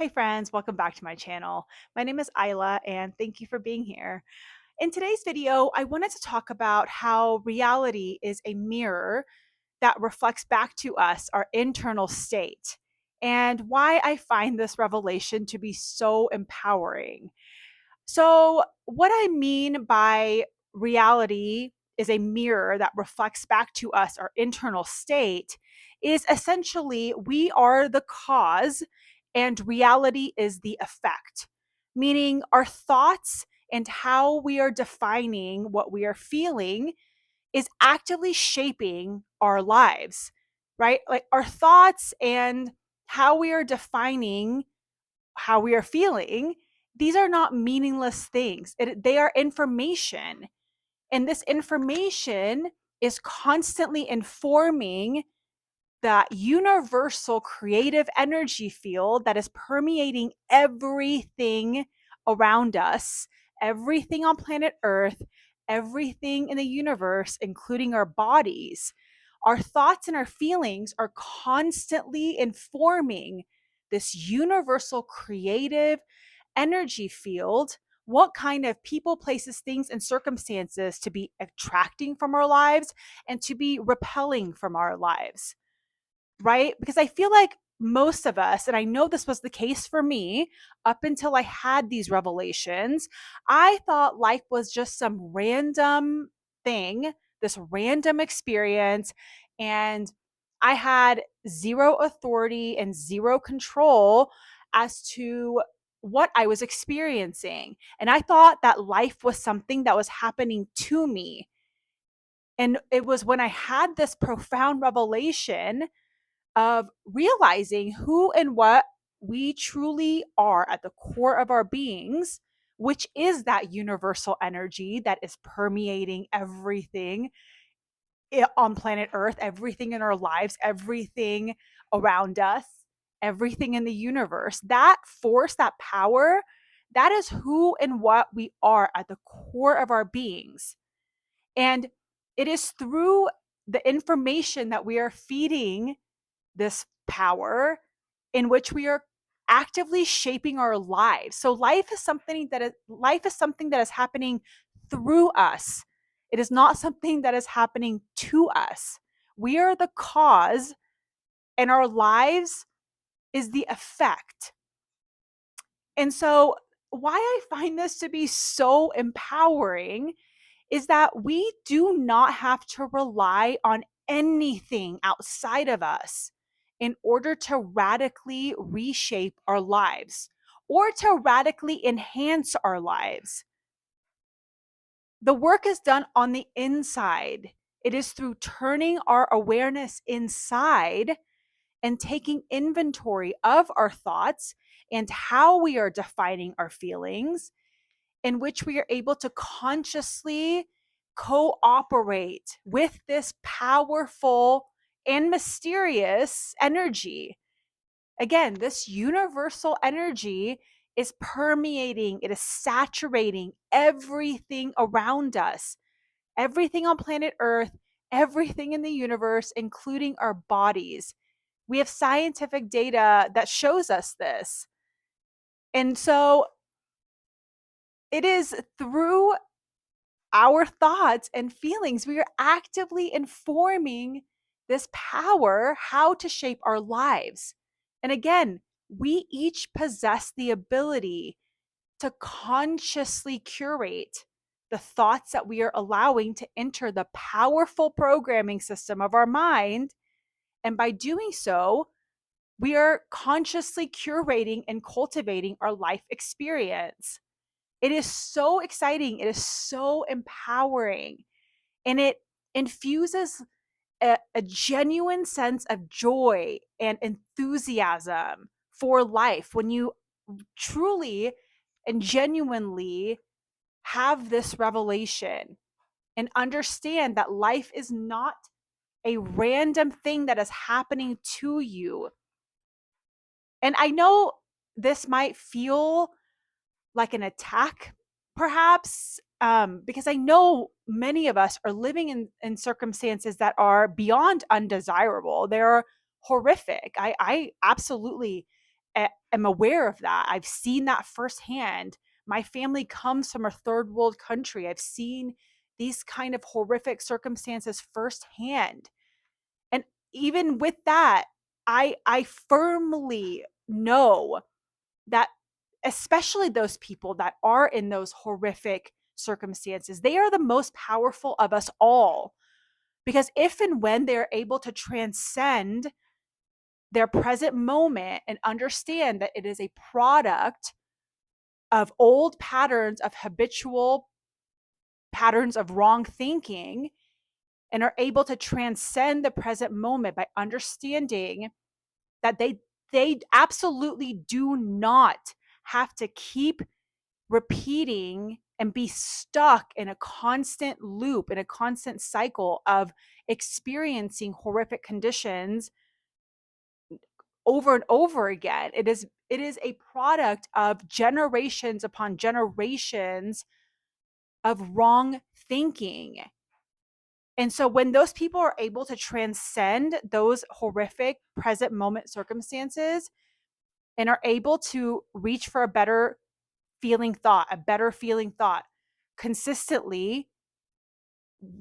Hey friends, welcome back to my channel. My name is Isla and thank you for being here. In today's video, I wanted to talk about how reality is a mirror that reflects back to us our internal state and why I find this revelation to be so empowering. So, what I mean by reality is a mirror that reflects back to us our internal state is essentially we are the cause and reality is the effect, meaning our thoughts and how we are defining what we are feeling is actively shaping our lives, right? Like our thoughts and how we are defining how we are feeling, these are not meaningless things. They are information. And this information is constantly informing that universal creative energy field that is permeating everything around us, everything on planet Earth, everything in the universe, including our bodies. Our thoughts and our feelings are constantly informing this universal creative energy field, what kind of people, places, things, and circumstances to be attracting from our lives and to be repelling from our lives, right? Because I feel like most of us, and I know this was the case for me up until I had these revelations, I thought life was just some random thing, this random experience, and I had zero authority and zero control as to what I was experiencing. And I thought that life was something that was happening to me. And it was when I had this profound revelation of realizing who and what we truly are at the core of our beings, which is that universal energy that is permeating everything on planet Earth, everything in our lives, everything around us, everything in the universe. That force, that power, that is who and what we are at the core of our beings. And it is through the information that we are feeding this power in which we are actively shaping our lives. So life is something that is happening through us. It is not something that is happening to us. We are the cause and our lives is the effect. And so why I find this to be so empowering is that we do not have to rely on anything outside of us in order to radically reshape our lives or to radically enhance our lives. The work is done on the inside. It is through turning our awareness inside and taking inventory of our thoughts and how we are defining our feelings, in which we are able to consciously cooperate with this powerful and mysterious energy. Again, this universal energy is permeating, it is saturating everything around us, everything on planet Earth, everything in the universe, including our bodies. We have scientific data that shows us this. And so it is through our thoughts and feelings. We are actively informing this power how to shape our lives. And again, we each possess the ability to consciously curate the thoughts that we are allowing to enter the powerful programming system of our mind. And by doing so, we are consciously curating and cultivating our life experience. It is so exciting. It is so empowering. And it infuses a genuine sense of joy and enthusiasm for life when you truly and genuinely have this revelation and understand that life is not a random thing that is happening to you. And I know this might feel like an attack, perhaps, because I know many of us are living in circumstances that are beyond undesirable. They're horrific. I absolutely am aware of that. I've seen that firsthand. My family comes from a third world country. I've seen these kind of horrific circumstances firsthand. And even with that, I firmly know that, especially those people that are in those horrific circumstances, they are the most powerful of us all. Because if and when they're able to transcend their present moment and understand that it is a product of old patterns, of habitual patterns of wrong thinking, and are able to transcend the present moment by understanding that they absolutely do not have to keep repeating and be stuck in a constant loop, in a constant cycle of experiencing horrific conditions over and over again. It is a product of generations upon generations of wrong thinking. And so when those people are able to transcend those horrific present moment circumstances and are able to reach for a better feeling thought consistently,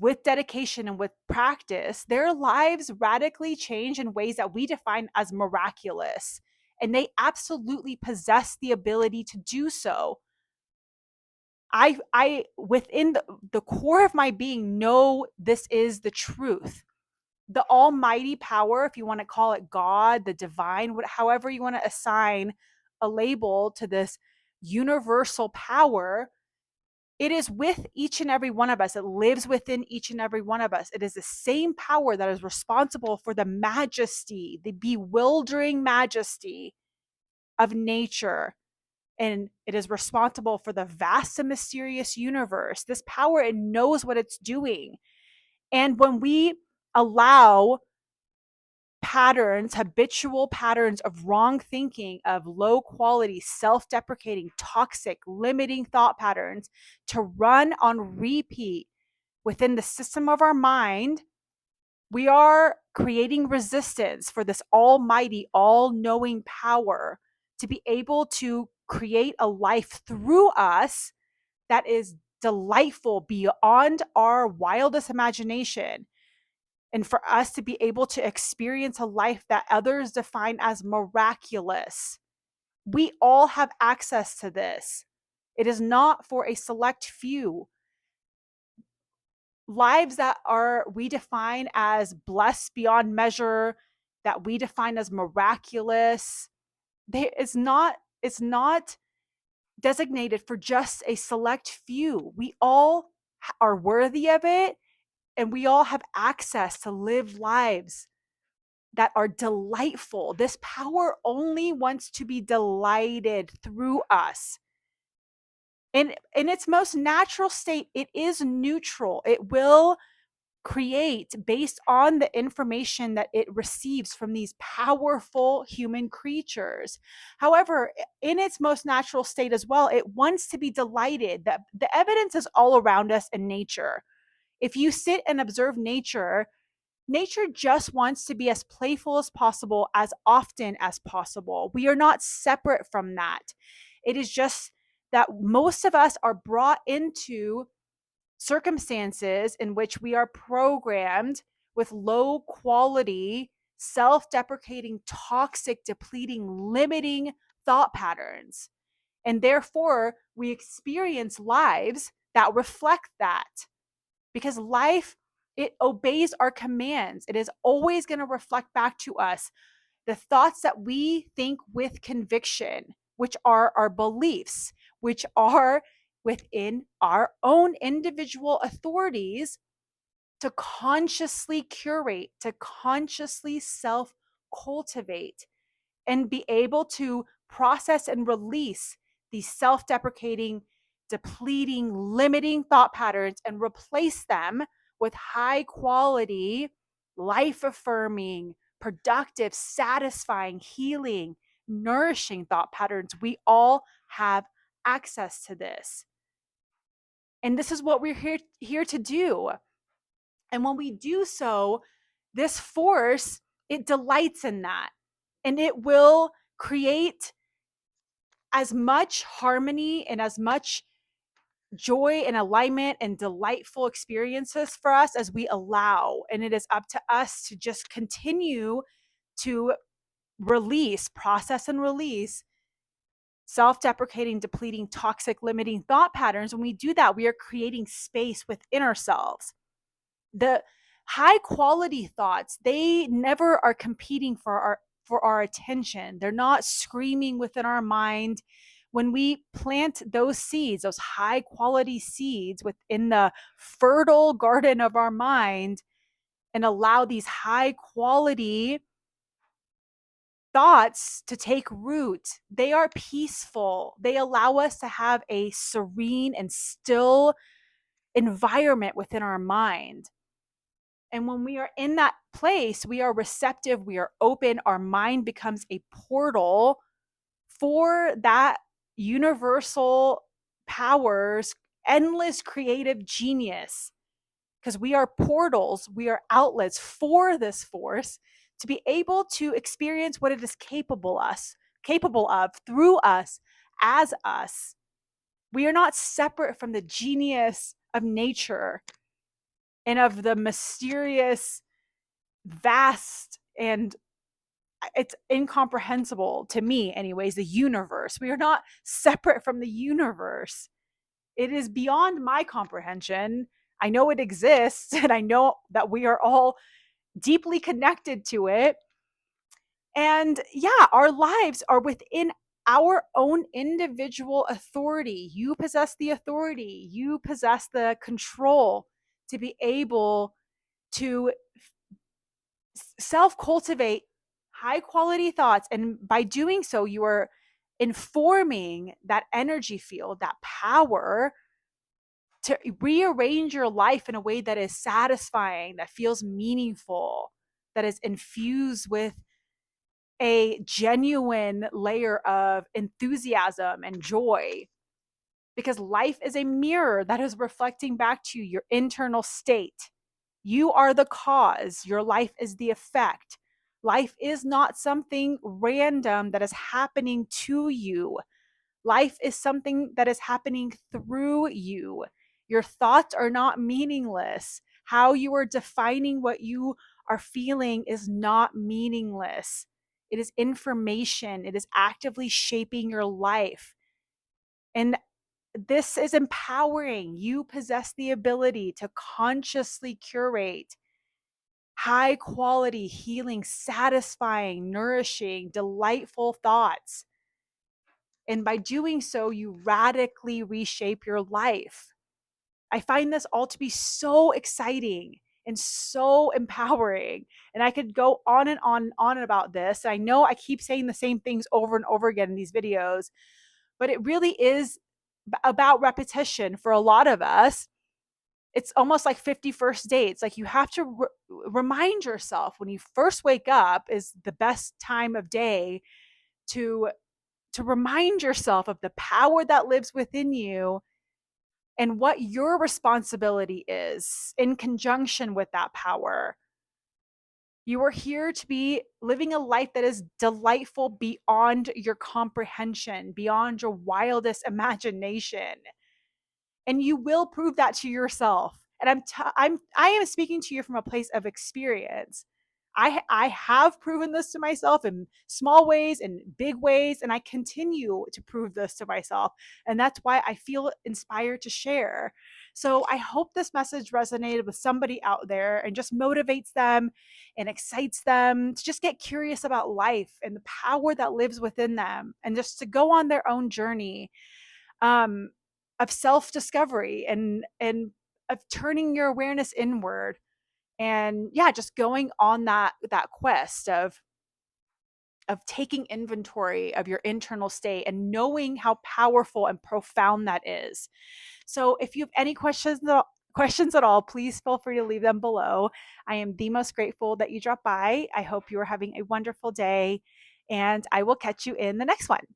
with dedication and with practice, their lives radically change in ways that we define as miraculous. And they absolutely possess the ability to do so. I within the core of my being know this is the truth. The almighty power, if you want to call it God, the divine, however you want to assign a label to this universal power, it is with each and every one of us. It lives within each and every one of us. It is the same power that is responsible for the majesty, the bewildering majesty of nature. And it is responsible for the vast and mysterious universe. This power, it knows what it's doing. And when we allow patterns, habitual patterns of wrong thinking, of low quality, self deprecating, toxic, limiting thought patterns to run on repeat within the system of our mind, we are creating resistance for this almighty, all knowing power to be able to create a life through us that is delightful beyond our wildest imagination, and for us to be able to experience a life that others define as miraculous. We all have access to this. It is not for a select few. Lives that are we define as blessed beyond measure, that we define as miraculous, it's not designated for just a select few. We all are worthy of it, and we all have access to live lives that are delightful. This power only wants to be delighted through us. In its most natural state, it is neutral. It will create based on the information that it receives from these powerful human creatures. However, in its most natural state as well, it wants to be delighted. That the evidence is all around us in nature. If you sit and observe nature, nature just wants to be as playful as possible, as often as possible. We are not separate from that. It is just that most of us are brought into circumstances in which we are programmed with low quality, self deprecating, toxic, depleting, limiting thought patterns. And therefore, we experience lives that reflect that, because life, it obeys our commands. It is always going to reflect back to us the thoughts that we think with conviction, which are our beliefs, which are within our own individual authorities to consciously curate, to consciously self cultivate, and be able to process and release these self deprecating, depleting, limiting thought patterns and replace them with high quality, life affirming, productive, satisfying, healing, nourishing thought patterns. We all have access to this. And this is what we're here to do. And when we do so, this force, it delights in that. And it will create as much harmony and as much joy and alignment and delightful experiences for us as we allow. And it is up to us to just continue to release, process, and release self deprecating, depleting, toxic, limiting thought patterns. When we do that, we are creating space within ourselves. The high quality thoughts, they never are competing for our attention. They're not screaming within our mind. When we plant those seeds, those high quality seeds within the fertile garden of our mind, and allow these high quality thoughts to take root, they are peaceful. They allow us to have a serene and still environment within our mind. And when we are in that place, we are receptive, we are open, our mind becomes a portal for that universal powers, endless creative genius. Because we are portals, we are outlets for this force to be able to experience what it is capable of through us, as us. We are not separate from the genius of nature and of the mysterious, vast, and it's incomprehensible to me, anyways, the universe. We are not separate from the universe. It is beyond my comprehension. I know it exists, and I know that we are all deeply connected to it. And yeah, our lives are within our own individual authority. You possess the authority, you possess the control to be able to self cultivate high quality thoughts. And by doing so, you are informing that energy field, that power to rearrange your life in a way that is satisfying, that feels meaningful, that is infused with a genuine layer of enthusiasm and joy. Because life is a mirror that is reflecting back to you your internal state. You are the cause, your life is the effect. Life is not something random that is happening to you. Life is something that is happening through you. Your thoughts are not meaningless. How you are defining what you are feeling is not meaningless. It is information. It is actively shaping your life. And this is empowering. You possess the ability to consciously curate high quality, healing, satisfying, nourishing, delightful thoughts. And by doing so, you radically reshape your life. I find this all to be so exciting and so empowering. And I could go on and on and on about this. I know I keep saying the same things over and over again in these videos, but it really is about repetition for a lot of us. It's almost like 51st dates. Like you have to remind yourself when you first wake up is the best time of day to remind yourself of the power that lives within you and what your responsibility is in conjunction with that power. You are here to be living a life that is delightful beyond your comprehension, beyond your wildest imagination. And you will prove that to yourself. And I am speaking to you from a place of experience. I have proven this to myself in small ways and big ways, and I continue to prove this to myself. And that's why I feel inspired to share. So I hope this message resonated with somebody out there and just motivates them and excites them to just get curious about life and the power that lives within them and just to go on their own journey. Of self-discovery and of turning your awareness inward, and yeah, just going on that quest of taking inventory of your internal state and knowing how powerful and profound that is. So if you have any questions at all, please feel free to leave them below. I am the most grateful that you dropped by. I hope you are having a wonderful day, and I will catch you in the next one.